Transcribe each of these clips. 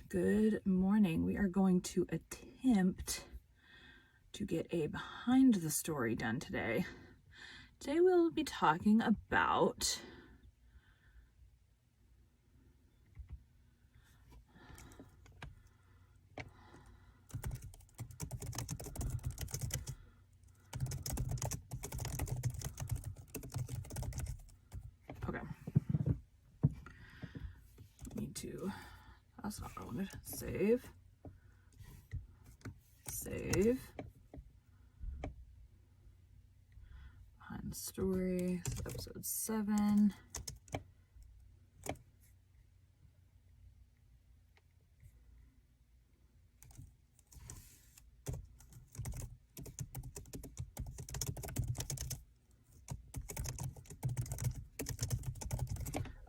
Good morning. We are going to attempt to get a behind the story done today. Today we'll be talking about that's not what I wanted. Save. Behind the story. This is episode 7.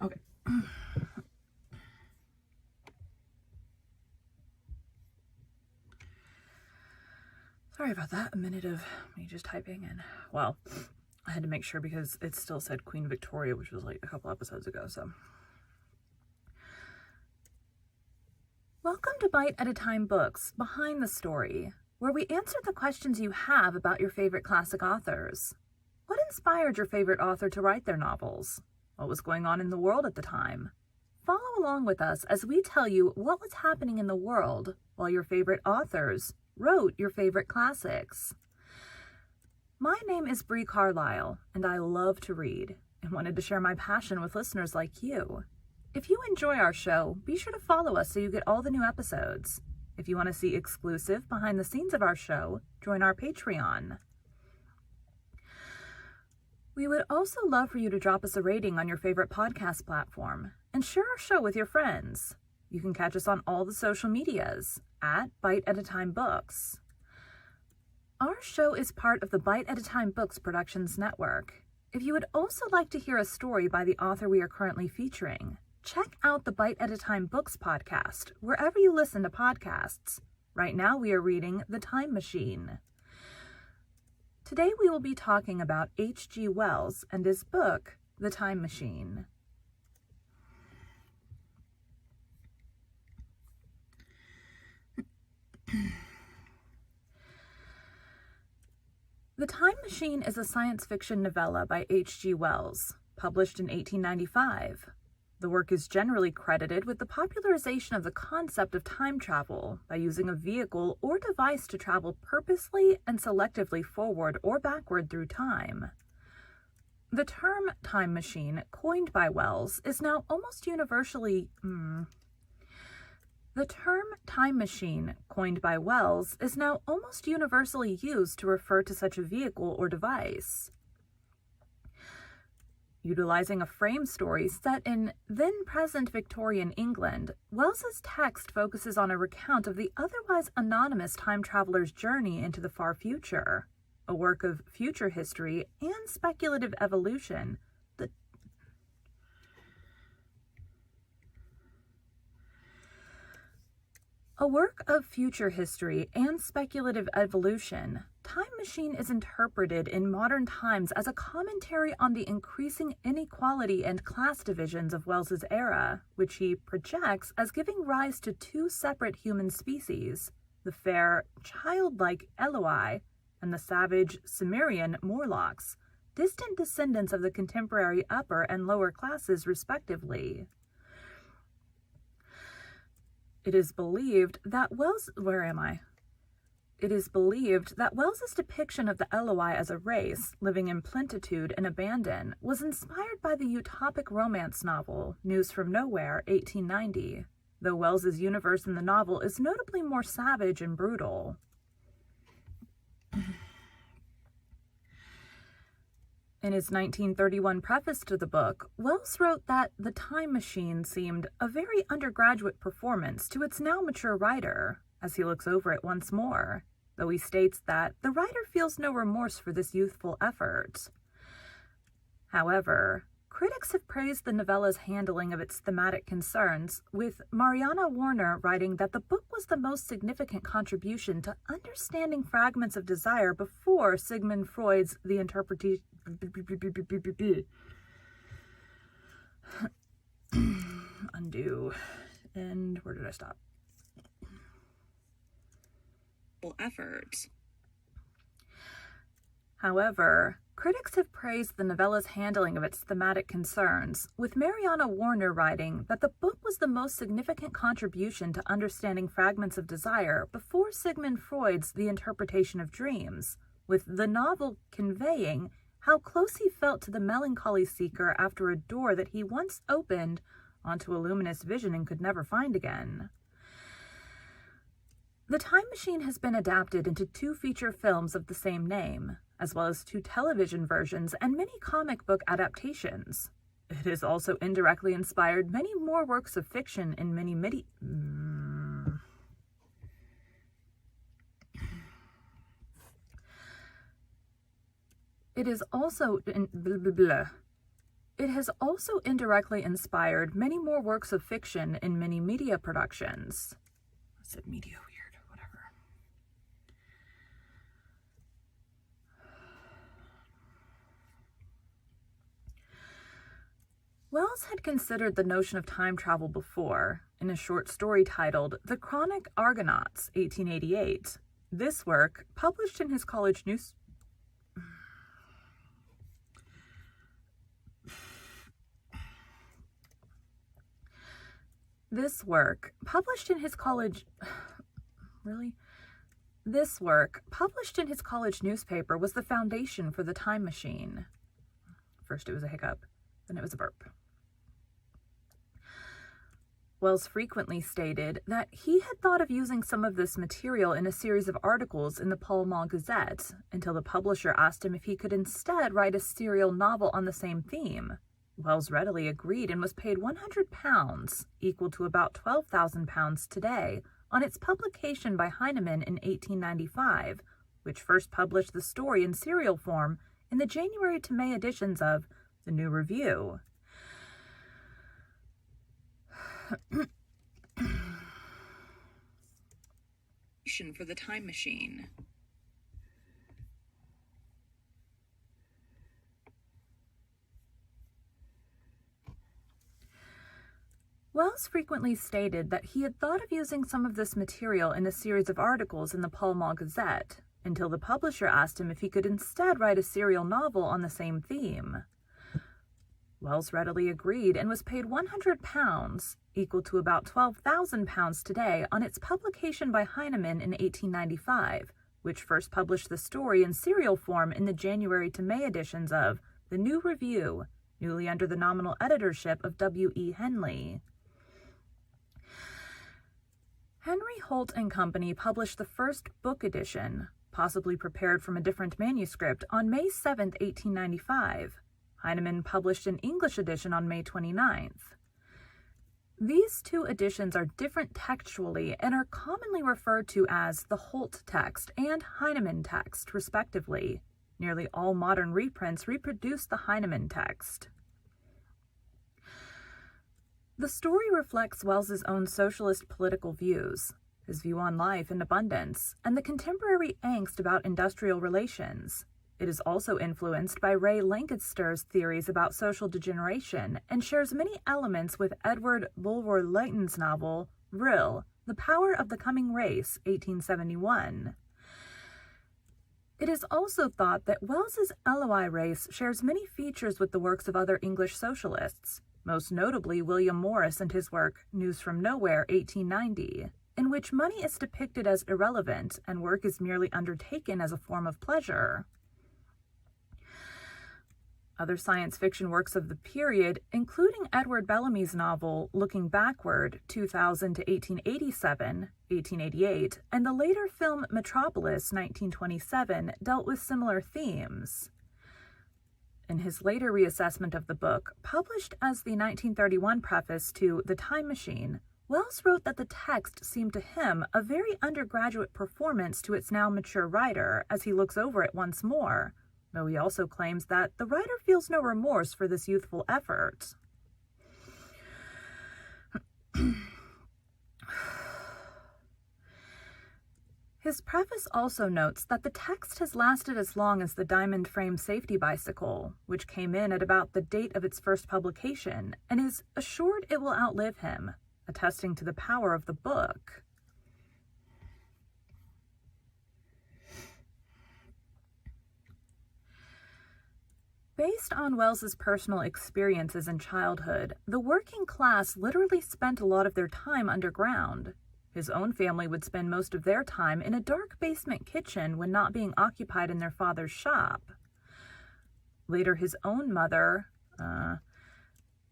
Okay. Sorry about that. A minute of me just typing in. Well, I had to make sure because it still said Queen Victoria, which was like a couple episodes ago, so. Welcome to Bite at a Time Books, Behind the Story, where we answer the questions you have about your favorite classic authors. What inspired your favorite author to write their novels? What was going on in the world at the time? Follow along with us as we tell you what was happening in the world while your favorite authors wrote your favorite classics. My name is Bree Carlisle, and I love to read and wanted to share my passion with listeners like you. If you enjoy our show, be sure to follow us so you get all the new episodes. If you want to see exclusive behind the scenes of our show, join our Patreon. We would also love for you to drop us a rating on your favorite podcast platform and share our show with your friends. You can catch us on all the social medias at Bite at a Time Books. Our show is part of the Bite at a Time Books Productions Network. If you would also like to hear a story by the author we are currently featuring, check out the Bite at a Time Books podcast wherever you listen to podcasts. Right now we are reading The Time Machine. Today we will be talking about H.G. Wells and his book, The Time Machine. The Time Machine is a science fiction novella by H.G. Wells, published in 1895. The work is generally credited with the popularization of the concept of time travel by using a vehicle or device to travel purposely and selectively forward or backward through time. The term time machine, coined by Wells, is now almost universally used to refer to such a vehicle or device. Utilizing a frame story set in then-present Victorian England, Wells's text focuses on a recount of the otherwise anonymous time traveler's journey into the far future, a work of future history and speculative evolution. Time Machine is interpreted in modern times as a commentary on the increasing inequality and class divisions of Wells's era, which he projects as giving rise to two separate human species, the fair, childlike Eloi and the savage Cimmerian Morlocks, distant descendants of the contemporary upper and lower classes, respectively. It is believed that Wells's depiction of the Eloi as a race living in plenitude and abandon was inspired by the utopic romance novel News from Nowhere, 1890, though Wells's universe in the novel is notably more savage and brutal. In his 1931 preface to the book, Wells wrote that The Time Machine seemed a very undergraduate performance to its now mature writer, as he looks over it once more, though he states that the writer feels no remorse for this youthful effort. However, critics have praised the novella's handling of its thematic concerns, with Mariana Warner writing that the book was the most significant contribution to understanding fragments of desire before Sigmund Freud's The Interpretation. Undo. And where did I stop? effort. However, critics have praised the novella's handling of its thematic concerns, with Mariana Warner writing that the book was the most significant contribution to understanding fragments of desire before Sigmund Freud's The Interpretation of Dreams, with the novel conveying how close he felt to the melancholy seeker after a door that he once opened onto a luminous vision and could never find again. The Time Machine has been adapted into 2 feature films of the same name, as well as 2 television versions and many comic book adaptations. It has also indirectly inspired many more works of fiction in many It has also indirectly inspired many more works of fiction in many media productions. I said media weird, whatever. Wells had considered the notion of time travel before, in a short story titled The Chronic Argonauts, 1888. This work, published in his college news... This work, published in his college newspaper, was the foundation for the Time Machine. First it was a hiccup, then it was a burp. Wells frequently stated that he had thought of using some of this material in a series of articles in the Pall Mall Gazette, until the publisher asked him if he could instead write a serial novel on the same theme. Wells readily agreed and was paid £100, equal to about £12,000 today, on its publication by Heinemann in 1895, which first published the story in serial form in the January to May editions of The New Review. For the Time Machine. Wells frequently stated that he had thought of using some of this material in a series of articles in the Pall Mall Gazette, until the publisher asked him if he could instead write a serial novel on the same theme. Wells readily agreed and was paid £100, equal to about £12,000 today, on its publication by Heinemann in 1895, which first published the story in serial form in the January to May editions of The New Review, newly under the nominal editorship of W.E. Henley. Henry Holt and Company published the first book edition, possibly prepared from a different manuscript, on May 7, 1895. Heinemann published an English edition on May 29th. These 2 editions are different textually and are commonly referred to as the Holt text and Heinemann text, respectively. Nearly all modern reprints reproduce the Heinemann text. The story reflects Wells's own socialist political views, his view on life and abundance, and the contemporary angst about industrial relations. It is also influenced by Ray Lancaster's theories about social degeneration and shares many elements with Edward Bulwer Lytton's novel, Vril, The Power of the Coming Race, 1871. It is also thought that Wells's Eloi race shares many features with the works of other English socialists, most notably William Morris and his work News from Nowhere, 1890, in which money is depicted as irrelevant and work is merely undertaken as a form of pleasure. Other science fiction works of the period, including Edward Bellamy's novel Looking Backward, 2000 to 1887, 1888, and the later film Metropolis, 1927, dealt with similar themes. In his later reassessment of the book, published as the 1931 preface to The Time Machine, Wells wrote that the text seemed to him a very undergraduate performance to its now mature writer as he looks over it once more, though he also claims that the writer feels no remorse for this youthful effort. His preface also notes that the text has lasted as long as the diamond frame safety bicycle, which came in at about the date of its first publication, and is assured it will outlive him, attesting to the power of the book. Based on Wells's personal experiences in childhood, the working class literally spent a lot of their time underground. His own family would spend most of their time in a dark basement kitchen when not being occupied in their father's shop. Later, his own mother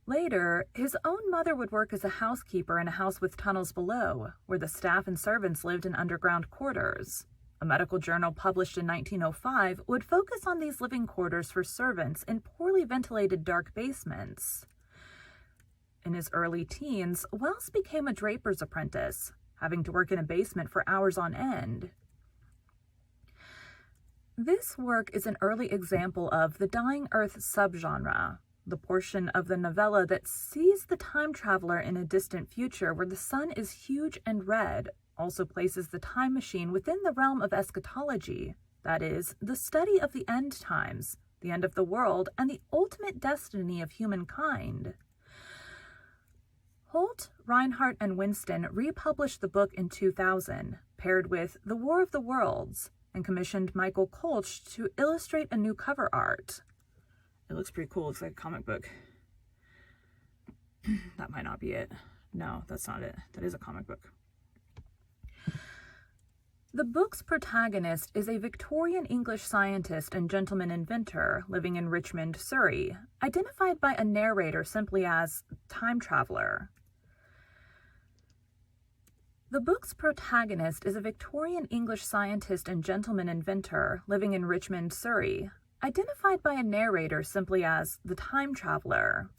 would work as a housekeeper in a house with tunnels below, where the staff and servants lived in underground quarters. A medical journal published in 1905 would focus on these living quarters for servants in poorly ventilated dark basements. In his early teens, Wells became a draper's apprentice, having to work in a basement for hours on end. This work is an early example of the Dying Earth subgenre, the portion of the novella that sees the time traveler in a distant future where the sun is huge and red, also places the time machine within the realm of eschatology, that is, the study of the end times, the end of the world, and the ultimate destiny of humankind. Holt, Reinhardt, and Winston republished the book in 2000, paired with The War of the Worlds, and commissioned Michael Kolch to illustrate a new cover art. It looks pretty cool. It looks like a comic book. That might not be it. No, that's not it. That is a comic book. The book's protagonist is a Victorian English scientist and gentleman inventor living in Richmond, Surrey, identified by a narrator simply as time traveler. The book's protagonist is a Victorian English scientist and gentleman inventor living in Richmond, Surrey, identified by a narrator simply as the time traveler.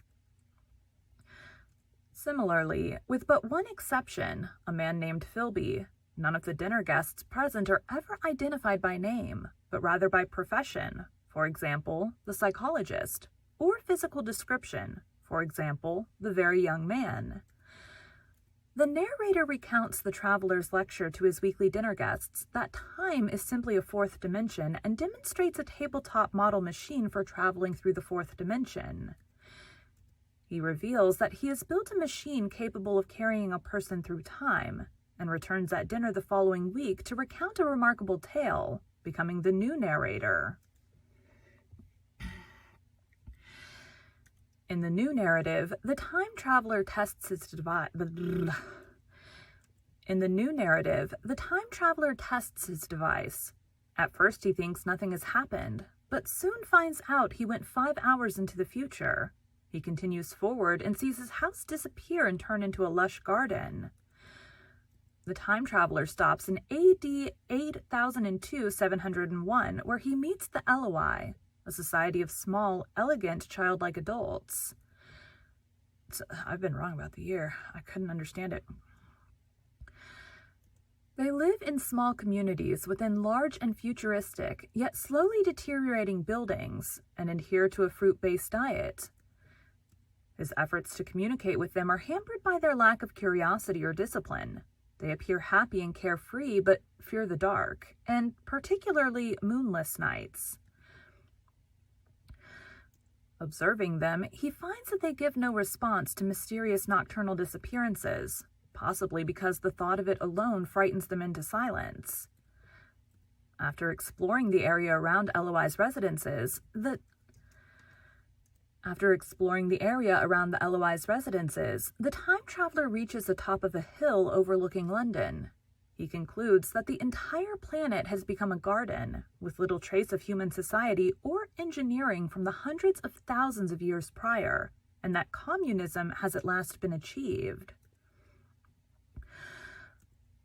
Similarly, with but one exception, a man named Philby, none of the dinner guests present are ever identified by name, but rather by profession, for example, the psychologist, or physical description, for example, the very young man. The narrator recounts the traveler's lecture to his weekly dinner guests that time is simply a fourth dimension and demonstrates a tabletop model machine for traveling through the fourth dimension. He reveals that he has built a machine capable of carrying a person through time, and returns at dinner the following week to recount a remarkable tale, becoming the new narrator. In the new narrative, the time traveler tests his device. At first he thinks nothing has happened, but soon finds out he went 5 hours into the future. He continues forward and sees his house disappear and turn into a lush garden. The time traveler stops in AD 8002-701, where he meets the Eloi, a society of small, elegant, childlike adults. I've been wrong about the year. I couldn't understand it. They live in small communities within large and futuristic, yet slowly deteriorating buildings, and adhere to a fruit-based diet. His efforts to communicate with them are hampered by their lack of curiosity or discipline. They appear happy and carefree, but fear the dark, and particularly moonless nights. Observing them, he finds that they give no response to mysterious nocturnal disappearances, possibly because the thought of it alone frightens them into silence. After exploring the area around Eloi's residences, the time traveler reaches the top of a hill overlooking London. He concludes that the entire planet has become a garden, with little trace of human society or engineering from the hundreds of thousands of years prior, and that communism has at last been achieved.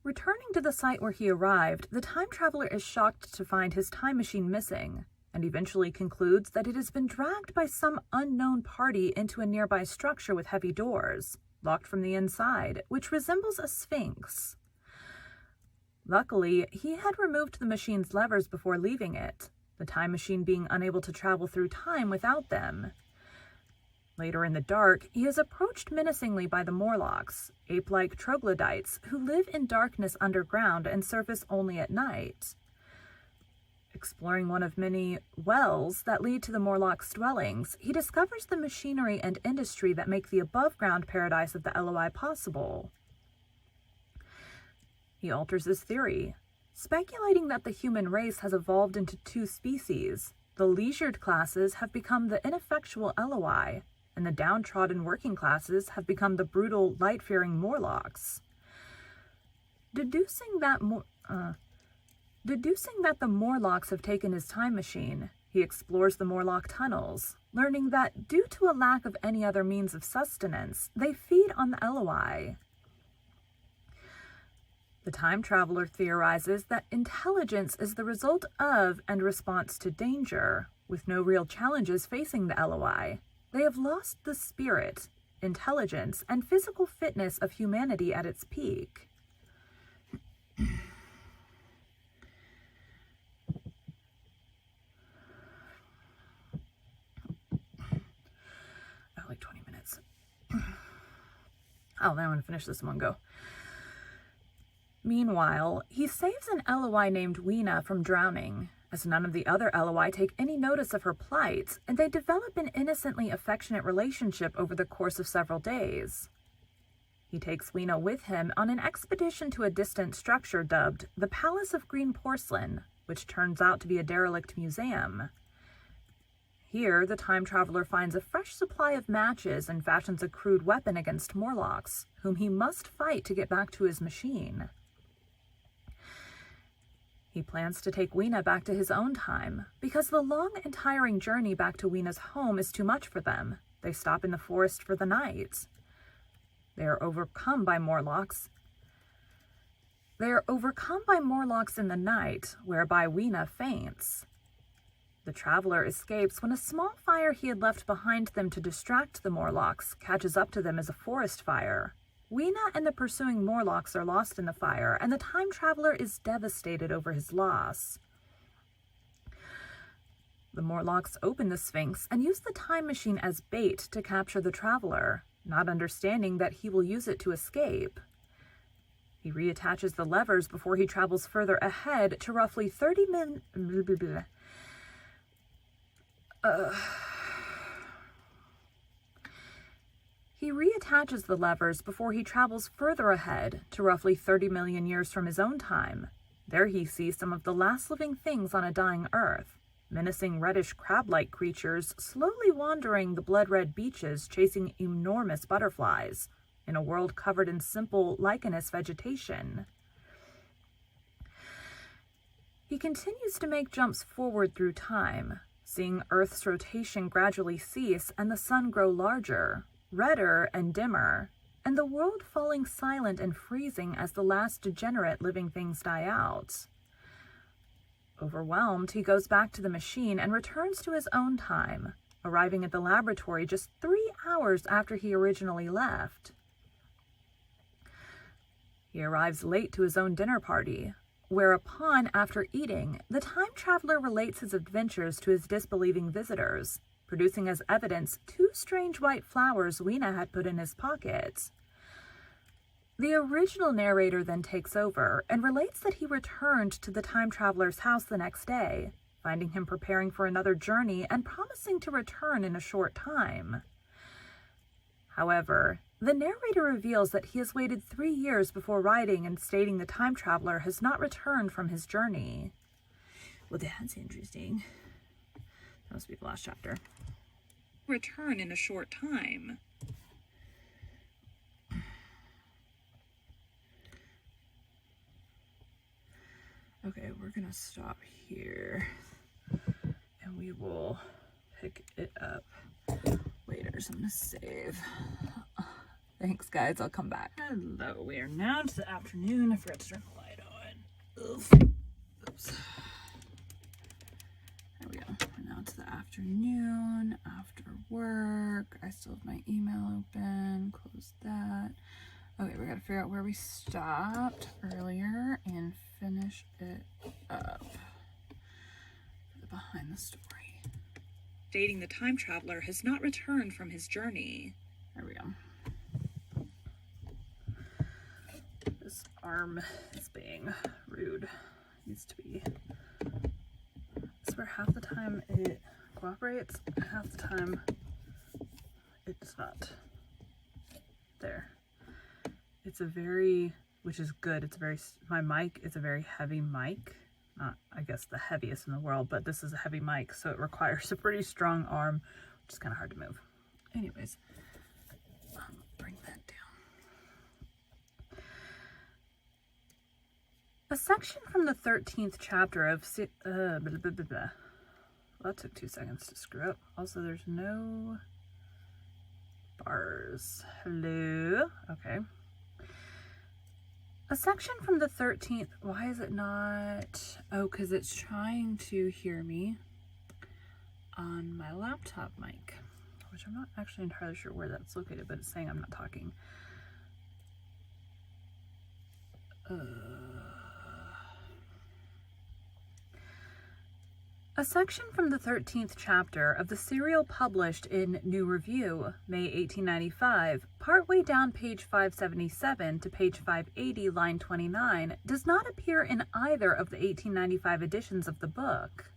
Returning to the site where he arrived, the time traveler is shocked to find his time machine missing, and eventually concludes that it has been dragged by some unknown party into a nearby structure with heavy doors, locked from the inside, which resembles a sphinx. Luckily, he had removed the machine's levers before leaving it, the time machine being unable to travel through time without them. Later in the dark, he is approached menacingly by the Morlocks, ape-like troglodytes who live in darkness underground and surface only at night. Exploring one of many wells that lead to the Morlocks' dwellings, he discovers the machinery and industry that make the above-ground paradise of the Eloi possible. He alters his theory, speculating that the human race has evolved into two species, The leisured classes have become the ineffectual Eloi, and the downtrodden working classes have become the brutal, light-fearing Morlocks. Deducing that the Morlocks have taken his time machine, he explores the Morlock tunnels, learning that due to a lack of any other means of sustenance, they feed on the Eloi. The time traveler theorizes that intelligence is the result of and response to danger, with no real challenges facing the Eloi. They have lost the spirit, intelligence, and physical fitness of humanity at its peak. Like 20 minutes. Oh, then I'm going to finish this in one go. Meanwhile, he saves an Eloi named Weena from drowning, as none of the other Eloi take any notice of her plight, and they develop an innocently affectionate relationship over the course of several days. He takes Weena with him on an expedition to a distant structure dubbed the Palace of Green Porcelain, which turns out to be a derelict museum. Here, the time traveler finds a fresh supply of matches and fashions a crude weapon against Morlocks, whom he must fight to get back to his machine. He plans to take Weena back to his own time, because the long and tiring journey back to Weena's home is too much for them. They stop in the forest for the night. They are overcome by Morlocks in the night, whereby Weena faints. The traveler escapes when a small fire he had left behind them to distract the Morlocks catches up to them as a forest fire. Weena and the pursuing Morlocks are lost in the fire, and the time traveler is devastated over his loss. The Morlocks open the Sphinx and use the time machine as bait to capture the traveler, not understanding that he will use it to escape. He reattaches the levers before he travels further ahead to roughly 30 minutes. He reattaches the levers before he travels further ahead to roughly 30 million years from his own time. There he sees some of the last living things on a dying Earth, menacing reddish crab-like creatures slowly wandering the blood-red beaches chasing enormous butterflies in a world covered in simple lichenous vegetation. He continues to make jumps forward through time, seeing Earth's rotation gradually cease and the sun grow larger, redder and dimmer, and the world falling silent and freezing as the last degenerate living things die out. Overwhelmed, he goes back to the machine and returns to his own time, arriving at the laboratory just 3 hours after he originally left. He arrives late to his own dinner party, whereupon, after eating, the time traveler relates his adventures to his disbelieving visitors, producing as evidence 2 strange white flowers Weena had put in his pocket. The original narrator then takes over and relates that he returned to the time traveler's house the next day, finding him preparing for another journey and promising to return in a short time. However, the narrator reveals that he has waited 3 years before writing and stating the time traveler has not returned from his journey. Well, that's interesting. That must be the last chapter. Return in a short time. Okay, we're gonna stop here and we will pick it up later. So I'm gonna save. Thanks, guys. I'll come back. Hello, we are now to the afternoon. I forgot to turn the light on. Oof. Oops. There we go. We're now to the afternoon, after work. I still have my email open. Close that. Okay, we gotta figure out where we stopped earlier and finish it up. Behind the story. Stating the time traveler has not returned from his journey. There we go. This arm is being rude. Needs to be. I swear half the time it cooperates, half the time it does not. There. It's a very, which is good, it's a very, my mic is a very heavy mic, not, I guess, the heaviest in the world, but this is a heavy mic, so it requires a pretty strong arm, which is kind of hard to move. Anyways, bring that down. A section from the 13th chapter of blah, blah, blah, blah. Well, that took 2 seconds to screw up. Also, there's no bars. Hello? Okay. A section from the 13th... Why is it not... Oh, because it's trying to hear me on my laptop mic, which I'm not actually entirely sure where that's located, but it's saying I'm not talking. A section from the 13th chapter of the serial published in New Review, May 1895, partway down page 577 to page 580, line 29, does not appear in either of the 1895 editions of the book.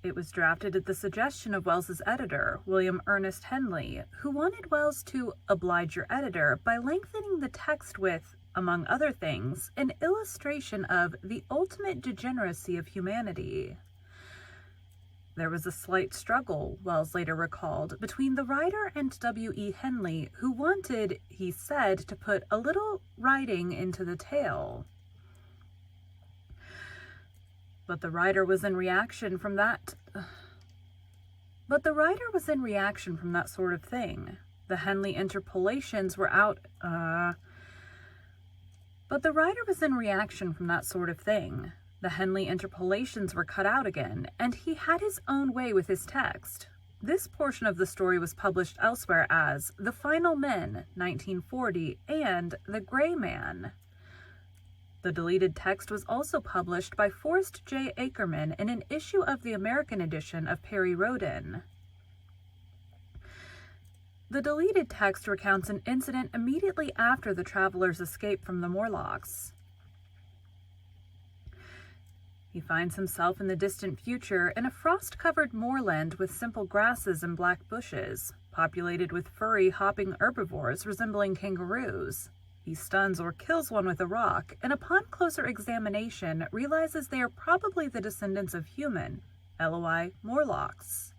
It was drafted at the suggestion of Wells's editor, William Ernest Henley, who wanted Wells to oblige your editor by lengthening the text with, among other things, an illustration of the ultimate degeneracy of humanity. There was a slight struggle, Wells later recalled, between the writer and W.E. Henley, who wanted, he said, to put a little writing into the tale. But the writer was in reaction from that sort of thing. The Henley interpolations were out... But the writer was in reaction from that sort of thing. The Henley interpolations were cut out again, and he had his own way with his text. This portion of the story was published elsewhere as The Final Men, 1940, and The Gray Man. The deleted text was also published by Forrest J. Ackerman in an issue of the American edition of Perry Rhodan. The deleted text recounts an incident immediately after the traveler's escape from the Morlocks. He finds himself in the distant future in a frost-covered moorland with simple grasses and black bushes, populated with furry, hopping herbivores resembling kangaroos. He stuns or kills one with a rock, and upon closer examination realizes they are probably the descendants of human, LOI Morlocks.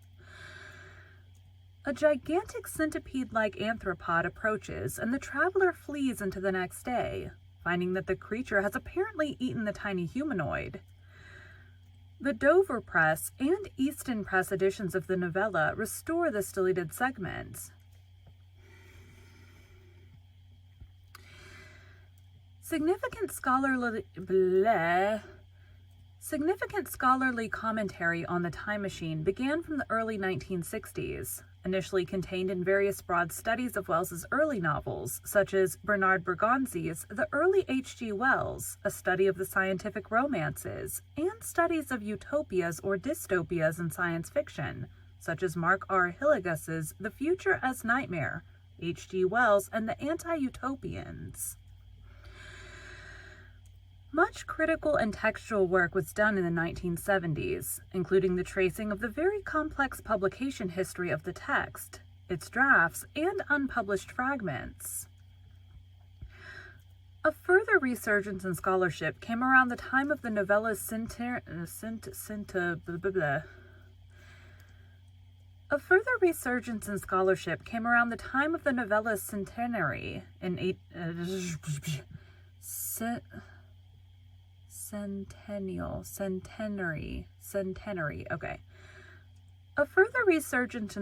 A gigantic centipede-like arthropod approaches, and the traveler flees into the next day, finding that the creature has apparently eaten the tiny humanoid. The Dover Press and Easton Press editions of the novella restore this deleted segment. Significant scholarly commentary on the time machine began from the early 1960s, initially contained in various broad studies of Wells's early novels, such as Bernard Bergonzi's The Early H.G. Wells, a study of the scientific romances, and studies of utopias or dystopias in science fiction, such as Mark R. Hilligus's The Future as Nightmare, H.G. Wells and the Anti-Utopians. Much critical and textual work was done in the 1970s, including the tracing of the very complex publication history of the text, its drafts, and unpublished fragments. A further resurgence in scholarship came around the time of the novella's centenary in centenary. Okay. A further resurgence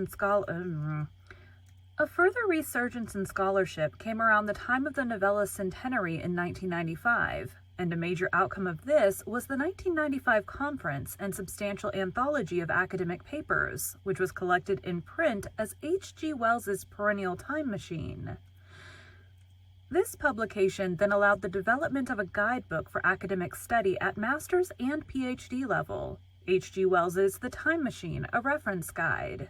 in scholarship came around the time of the novella's centenary in 1995, and a major outcome of this was the 1995 conference and substantial anthology of academic papers, which was collected in print as H.G. Wells's Perennial Time Machine. This publication then allowed the development of a guidebook for academic study at master's and PhD level, H.G. Wells's The Time Machine, a reference guide.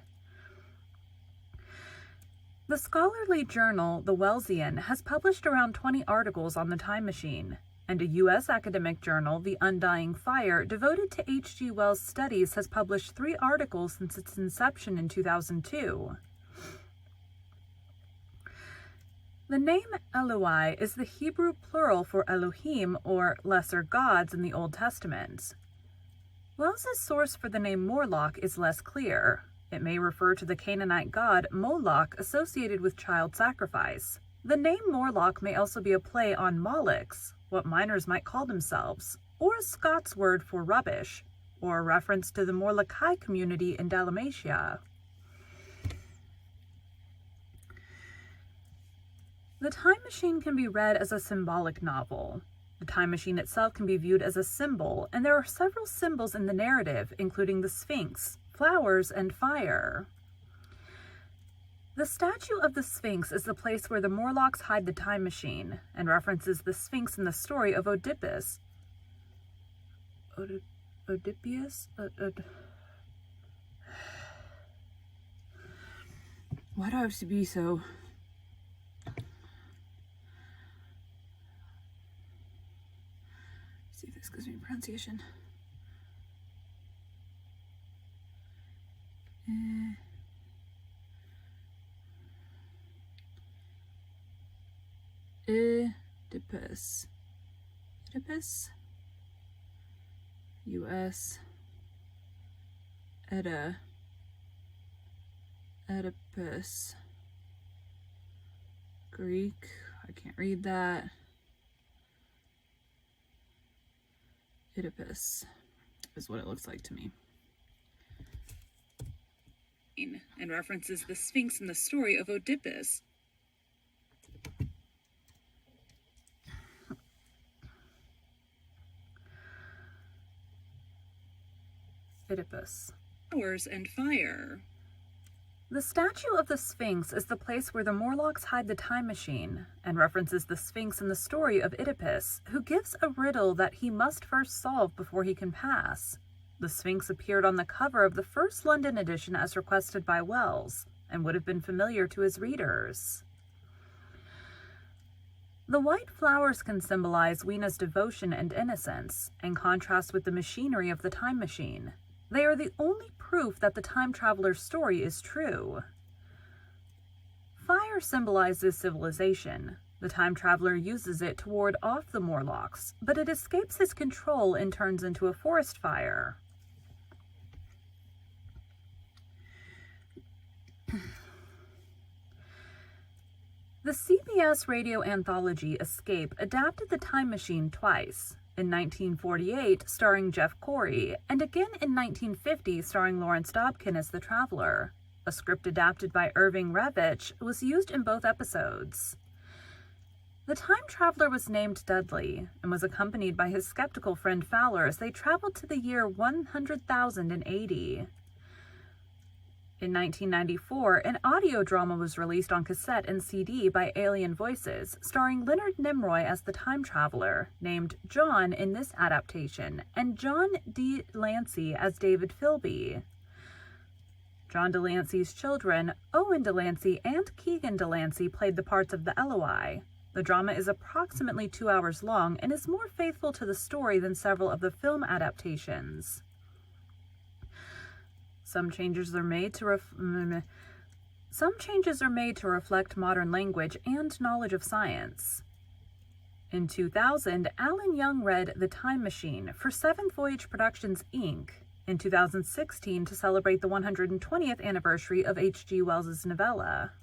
The scholarly journal, The Wellsian, has published around 20 articles on the time machine, and a U.S. academic journal, The Undying Fire, devoted to H.G. Wells' studies, has published 3 articles since its inception in 2002. The name Eloi is the Hebrew plural for Elohim, or lesser gods, in the Old Testament. Wells's source for the name Morlock is less clear. It may refer to the Canaanite god Moloch associated with child sacrifice. The name Morlock may also be a play on Molochs, what miners might call themselves, or a Scots word for rubbish, or a reference to the Molokai community in Dalmatia. The Time Machine can be read as a symbolic novel. The Time Machine itself can be viewed as a symbol, and there are several symbols in the narrative, including the Sphinx, flowers, and fire. The statue of the Sphinx is the place where the Morlocks hide the Time Machine, and references the Sphinx in the story of Oedipus. Oedipus? Why do I have to be so... See if this gives me pronunciation. Oedipus. Oedipus. U.S. Oedipus. Greek. I can't read that. Oedipus is what it looks like to me. And references the Sphinx in the story of Oedipus. Oedipus. Flowers and fire. The statue of the Sphinx is the place where the Morlocks hide the Time Machine, and references the Sphinx in the story of Oedipus, who gives a riddle that he must first solve before he can pass. The Sphinx appeared on the cover of the first London edition as requested by Wells, and would have been familiar to his readers. The white flowers can symbolize Weena's devotion and innocence, in contrast with the machinery of the Time Machine. They are the only proof that the time traveler's story is true. Fire symbolizes civilization. The time traveler uses it to ward off the Morlocks, but it escapes his control and turns into a forest fire. The CBS radio anthology Escape adapted The Time Machine twice. In 1948, starring Jeff Corey, and again in 1950, starring Lawrence Dobkin as the Traveler. A script adapted by Irving Revich was used in both episodes. The time traveler was named Dudley, and was accompanied by his skeptical friend Fowler as they traveled to the year 100,080. In 1994, an audio drama was released on cassette and CD by Alien Voices, starring Leonard Nimoy as the time traveler, named John in this adaptation, and John de Lancey as David Philby. John de Lancey's children, Owen de Lancey and Keegan de Lancey, played the parts of the Eloi. The drama is approximately 2 hours long and is more faithful to the story than several of the film adaptations. Some changes are made to reflect modern language and knowledge of science. In 2000, Alan Young read The Time Machine for Seventh Voyage Productions, Inc. in 2016 to celebrate the 120th anniversary of H.G. Wells's novella.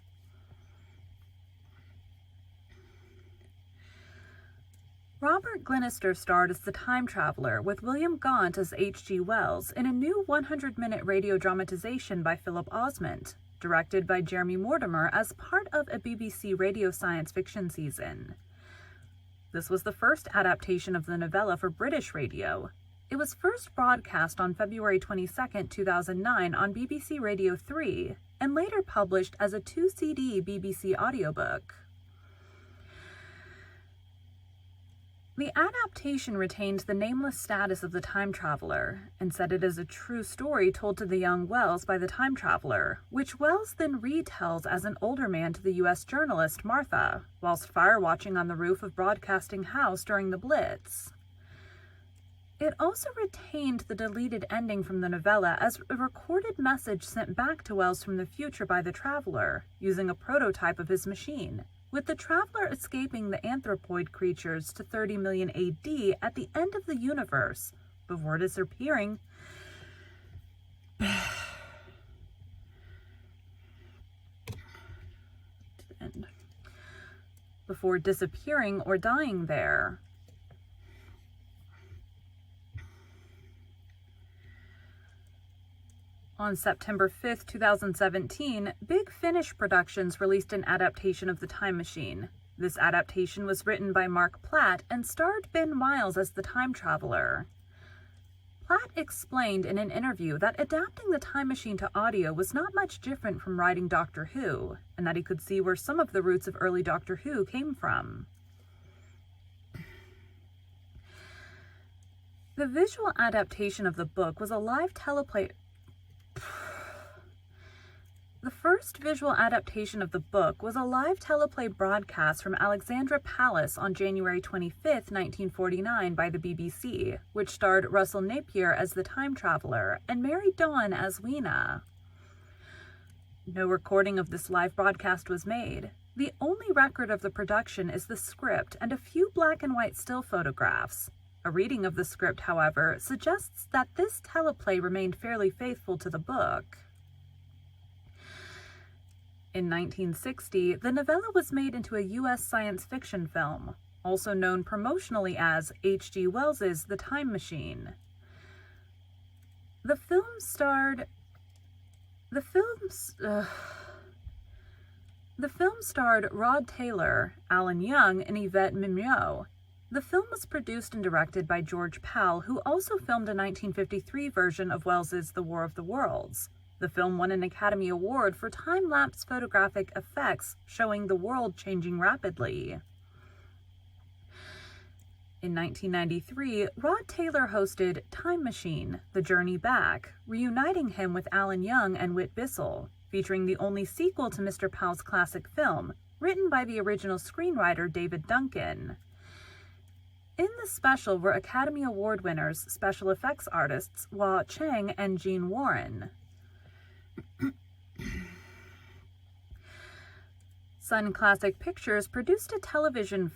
Robert Glenister starred as the time traveler with William Gaunt as H.G. Wells in a new 100-minute radio dramatization by Philip Osment, directed by Jeremy Mortimer as part of a BBC radio science fiction season. This was the first adaptation of the novella for British radio. It was first broadcast on February 22, 2009 on BBC Radio 3, and later published as a 2-CD BBC audiobook. The adaptation retained the nameless status of the time traveler, and said it is a true story told to the young Wells by the time traveler, which Wells then retells as an older man to the U.S. journalist Martha, whilst firewatching on the roof of Broadcasting House during the Blitz. It also retained the deleted ending from the novella as a recorded message sent back to Wells from the future by the traveler, using a prototype of his machine, with the traveler escaping the anthropoid creatures to 30 million AD at the end of the universe, before disappearing or dying there. On September 5, 2017, Big Finish Productions released an adaptation of The Time Machine. This adaptation was written by Mark Platt and starred Ben Miles as the time traveler. Platt explained in an interview that adapting The Time Machine to audio was not much different from writing Doctor Who, and that he could see where some of the roots of early Doctor Who came from. The visual adaptation of the book was a live teleplay. The first visual adaptation of the book was a live teleplay broadcast from Alexandra Palace on January 25, 1949 by the BBC, which starred Russell Napier as the time traveler and Mary Dawn as Weena. No recording of this live broadcast was made. The only record of the production is the script and a few black and white still photographs. A reading of the script, however, suggests that this teleplay remained fairly faithful to the book. In 1960, the novella was made into a U.S. science fiction film, also known promotionally as H.G. Wells's The Time Machine. The film starred Rod Taylor, Alan Young, and Yvette Mimieux. The film was produced and directed by George Pal, who also filmed a 1953 version of Wells's The War of the Worlds. The film won an Academy Award for time-lapse photographic effects showing the world changing rapidly. In 1993, Rod Taylor hosted Time Machine: The Journey Back, reuniting him with Alan Young and Whit Bissell, featuring the only sequel to Mr. Pal's classic film, written by the original screenwriter David Duncan. In the special were Academy Award winners, special effects artists Hua Cheng and Gene Warren. Sun Classic Pictures produced a television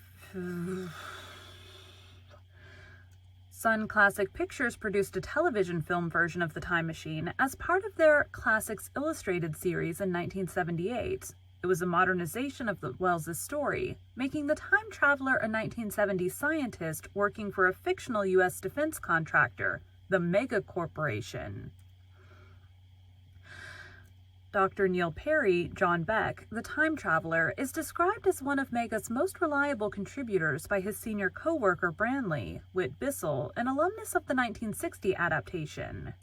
film version of The Time Machine as part of their Classics Illustrated series in 1978. It was a modernization of Wells's story, making the time traveler a 1970s scientist working for a fictional U.S. defense contractor, the Mega Corporation. Dr. Neil Perry, John Beck, the time traveler, is described as one of Mega's most reliable contributors by his senior co-worker Branley, Whit Bissell, an alumnus of the 1960 adaptation.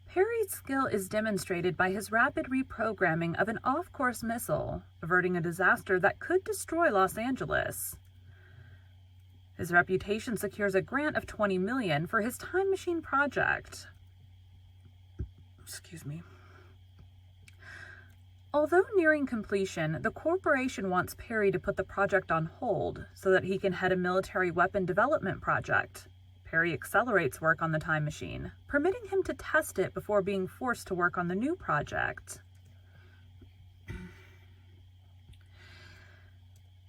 Perry's skill is demonstrated by his rapid reprogramming of an off-course missile, averting a disaster that could destroy Los Angeles. His reputation secures a grant of $20 million for his time machine project. Although nearing completion, the corporation wants Perry to put the project on hold so that he can head a military weapon development project. Perry accelerates work on the time machine, permitting him to test it before being forced to work on the new project.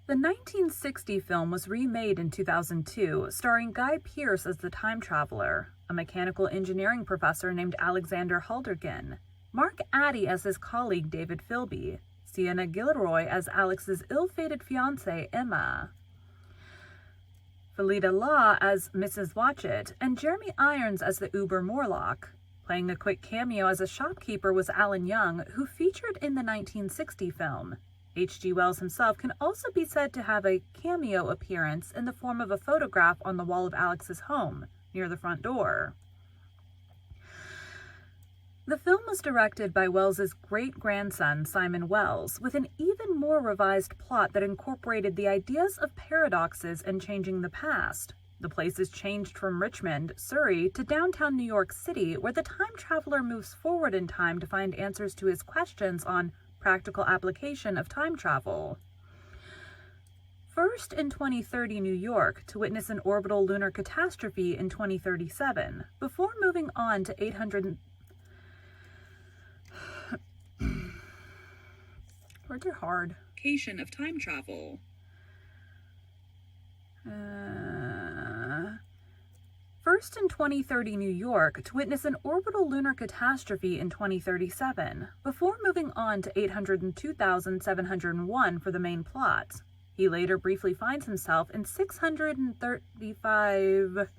The 1960 film was remade in 2002, starring Guy Pearce as the time traveler, a mechanical engineering professor named Alexander Haldergan, Mark Addy as his colleague David Philby, Sienna Gilroy as Alex's ill-fated fiancée Emma, Felida Law as Mrs. Watchett, and Jeremy Irons as the Uber Morlock. Playing a quick cameo as a shopkeeper was Alan Young, who featured in the 1960 film. H.G. Wells himself can also be said to have a cameo appearance in the form of a photograph on the wall of Alex's home, near the front door. The film was directed by Wells's great-grandson, Simon Wells, with an even more revised plot that incorporated the ideas of paradoxes and changing the past. The place is changed from Richmond, Surrey, to downtown New York City, where the time traveler moves forward in time to find answers to his questions on practical application of time travel. First in 2030 New York to witness an orbital lunar catastrophe in 2037, before moving on to 800... Words are hard. application of time travel. First in 2030 New York to witness an orbital lunar catastrophe in 2037, before moving on to 802,701 for the main plot. He later briefly finds himself in 635...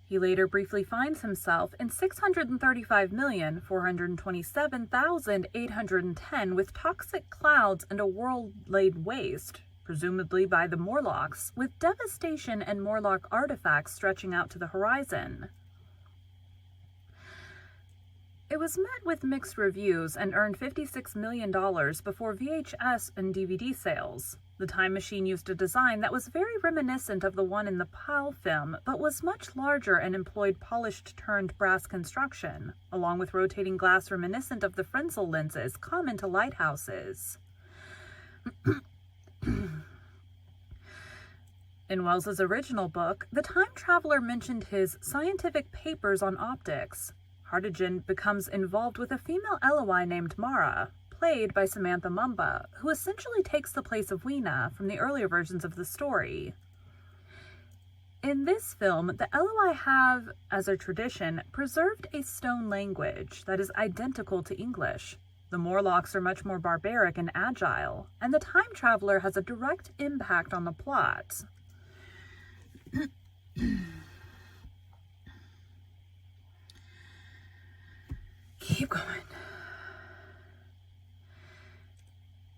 He later briefly finds himself in 635,427,810 with toxic clouds and a world laid waste, presumably by the Morlocks, with devastation and Morlock artifacts stretching out to the horizon. It was met with mixed reviews and earned $56 million before VHS and DVD sales. The time machine used a design that was very reminiscent of the one in the PAL film, but was much larger and employed polished-turned brass construction, along with rotating glass reminiscent of the Fresnel lenses common to lighthouses. In Wells's original book, the time traveler mentioned his scientific papers on optics. Hartigan becomes involved with a female Eloi named Mara, played by Samantha Mumba, who essentially takes the place of Weena from the earlier versions of the story. In this film, the Eloi have, as a tradition, preserved a stone language that is identical to English. The Morlocks are much more barbaric and agile, and the time traveler has a direct impact on the plot. Keep going.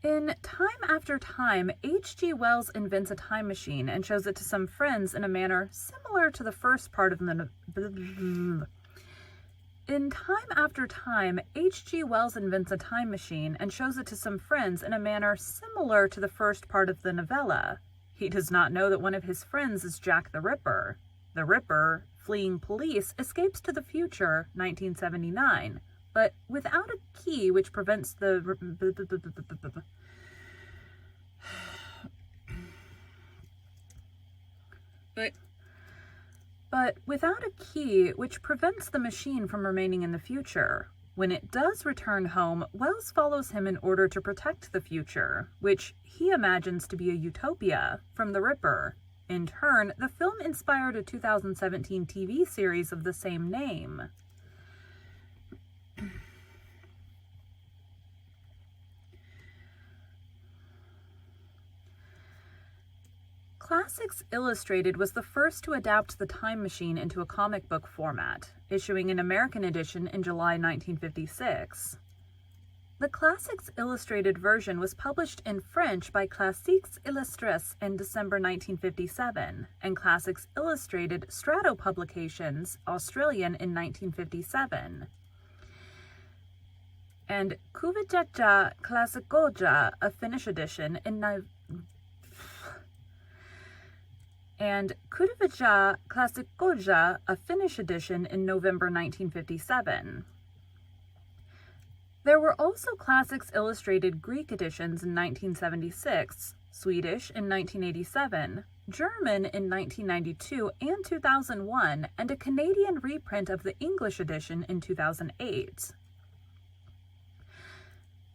In Time After Time, H.G. Wells invents a time machine and shows it to some friends in a manner similar to the first part of the In Time After Time, H.G. Wells invents a time machine and shows it to some friends in a manner similar to the first part of the novella. He does not know that one of his friends is Jack the Ripper. The Ripper, fleeing police, escapes to the future, 1979, but without a key which prevents the... But without a key which prevents the machine from remaining in the future. When it does return home, Wells follows him in order to protect the future, which he imagines to be a utopia, from the Ripper. In turn, the film inspired a 2017 TV series of the same name. Classics Illustrated was the first to adapt the time machine into a comic book format, issuing an American edition in July 1956. The Classics Illustrated version was published in French by Classiques Illustrés in December 1957, and Classics Illustrated Strato Publications, Australian, in 1957. And Kuvijaja Klassikoja, a Finnish edition, and Kuvijaja Klassikoja, a Finnish edition, in November 1957. There were also Classics Illustrated Greek editions in 1976, Swedish in 1987, German in 1992 and 2001, and a Canadian reprint of the English edition in 2008.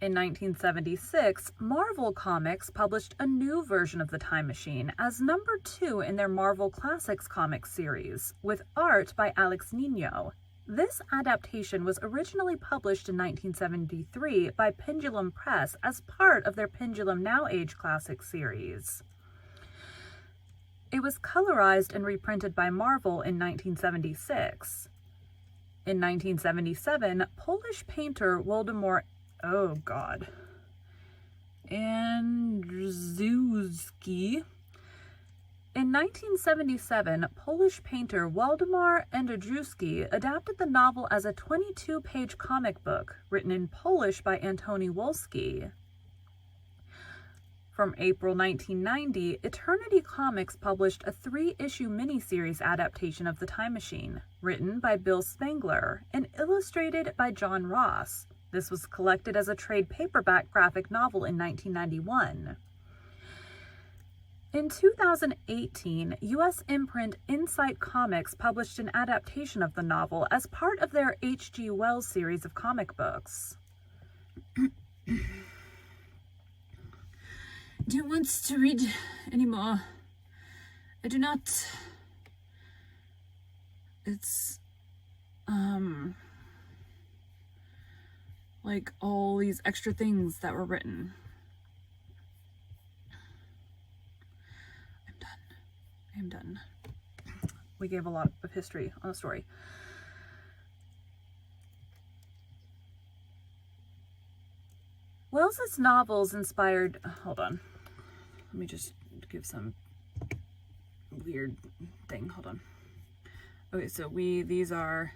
In 1976, Marvel Comics published a new version of the Time Machine as number 2 in their Marvel Classics comics series, with art by Alex Nino. This adaptation was originally published in 1973 by Pendulum Press as part of their Pendulum Now Age Classics series. It was colorized and reprinted by Marvel in 1976. In 1977, Polish painter Waldemar Andrzejewski. In 1977, Polish painter Waldemar Andrzejewski adapted the novel as a 22-page comic book written in Polish by Antoni Wolski. From April 1990, Eternity Comics published a 3-issue miniseries adaptation of The Time Machine, written by Bill Spangler and illustrated by John Ross. This was collected as a trade paperback graphic novel in 1991. In 2018, U.S. imprint Insight Comics published an adaptation of the novel as part of their H.G. Wells series of comic books. Don't want to read anymore. I do not. It's, like all these extra things that were written. I am done. We gave a lot of history on the story. Wells's novels inspired... Hold on. Let me just give some weird thing. Hold on. Okay, so these are...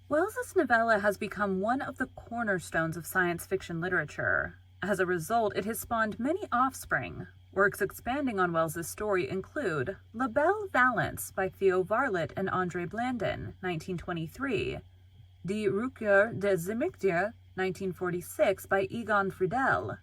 Wells's novella has become one of the cornerstones of science fiction literature. As a result, it has spawned many offspring. Works expanding on Wells's story include La Belle Valence by Theo Varlet and André Blandin, 1923, Die Rückkehr des Zimmertier, 1946 by Egon Friedel.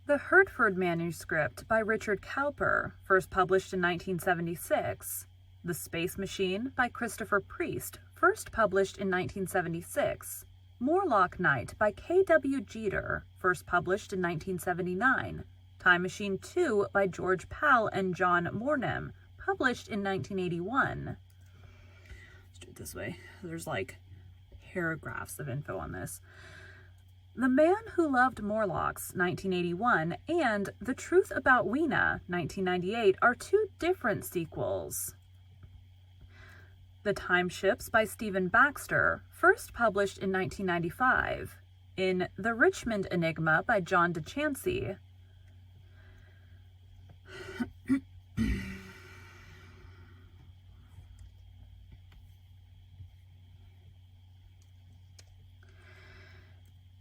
The Hertford Manuscript by Richard Cowper, first published in 1976. The Space Machine by Christopher Priest, first published in 1976. Morlock Night by K.W. Jeter, first published in 1979. Time Machine 2 by George Pal and John Mornham, published in 1981. Let's do it this way. There's like paragraphs of info on this. The Man Who Loved Morlocks, 1981, and The Truth About Weena, 1998, are two different sequels. The Time Ships by Stephen Baxter, first published in 1995. In The Richmond Enigma by John DeChancy.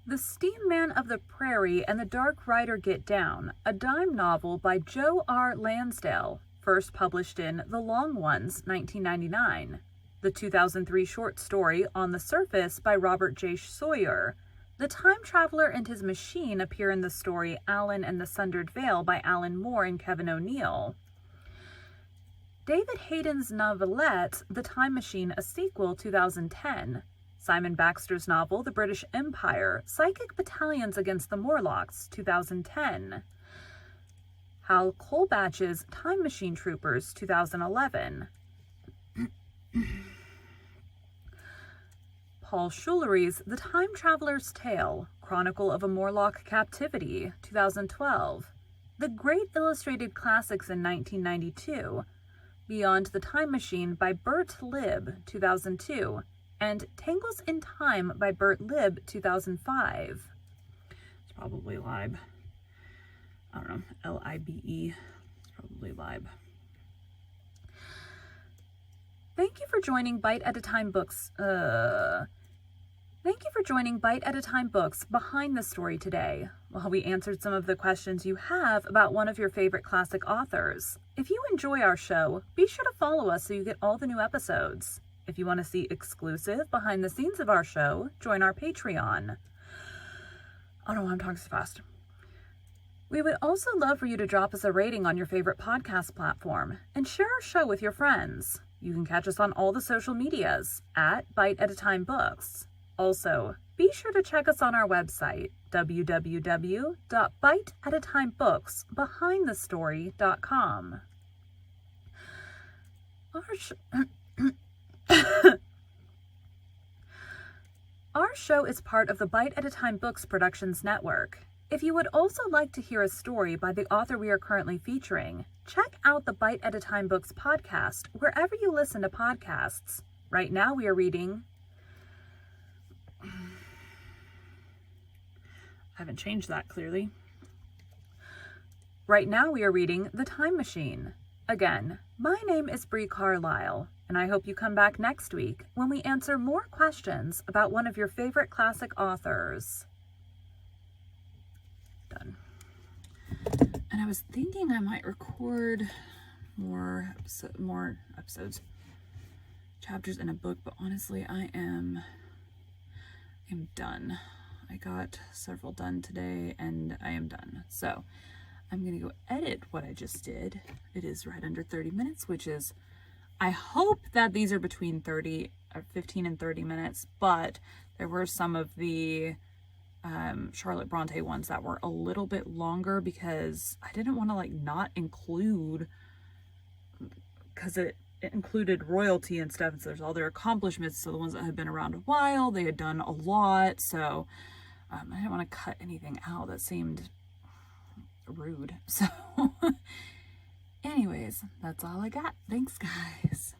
The Steam-Man of the Prairie and the Dark Rider Get Down, a dime novel by Joe R. Lansdale, first published in The Long Ones, 1999. The 2003 short story On the Surface by Robert J. Sawyer. The Time Traveler and His Machine appear in the story Alan and the Sundered Veil by Alan Moore and Kevin O'Neill. David Hayden's novelette The Time Machine, a sequel, 2010. Simon Baxter's novel, The British Empire, Psychic Battalions Against the Morlocks, 2010. Hal Colbatch's Time Machine Troopers, 2011. Paul Schullery's The Time Traveler's Tale, Chronicle of a Morlock Captivity, 2012. The Great Illustrated Classics in 1992, Beyond the Time Machine by Bert Libb, 2002. And Tangles in Time by Bert Libb, 2005. It's probably Libe. I don't know, L-I-B-E. It's probably Libe. Thank you for joining Bite at a Time Books. Thank you for joining Bite at a Time Books Behind the Story today, while we answered some of the questions you have about one of your favorite classic authors. If you enjoy our show, be sure to follow us so you get all the new episodes. If you want to see exclusive behind the scenes of our show, join our Patreon. I don't know why I'm talking so fast. We would also love for you to drop us a rating on your favorite podcast platform and share our show with your friends. You can catch us on all the social medias at Bite at a Time Books. Also, be sure to check us on our website, www.biteatatimebooksbehindthestory.com. Our show is part of the Bite at a Time Books Productions Network. If you would also like to hear a story by the author we are currently featuring, check out the Bite at a Time Books podcast wherever you listen to podcasts. Right now we are reading... I haven't changed that clearly. Right now we are reading The Time Machine. Again, my name is Bree Carlisle, and I hope you come back next week when we answer more questions about one of your favorite classic authors. Done. And I was thinking I might record more episodes, chapters in a book, but honestly, I am done. I got several done today and I am done. So I'm gonna go edit what I just did. It is right under 30 minutes, which is, I hope that these are between 15 and 30 minutes, but there were some of the Charlotte Bronte ones that were a little bit longer because I didn't want to like not include, because it included royalty and stuff, and so there's all their accomplishments. So the ones that had been around a while, they had done a lot, so I didn't want to cut anything out that seemed rude. So anyways, that's all I got. Thanks, guys.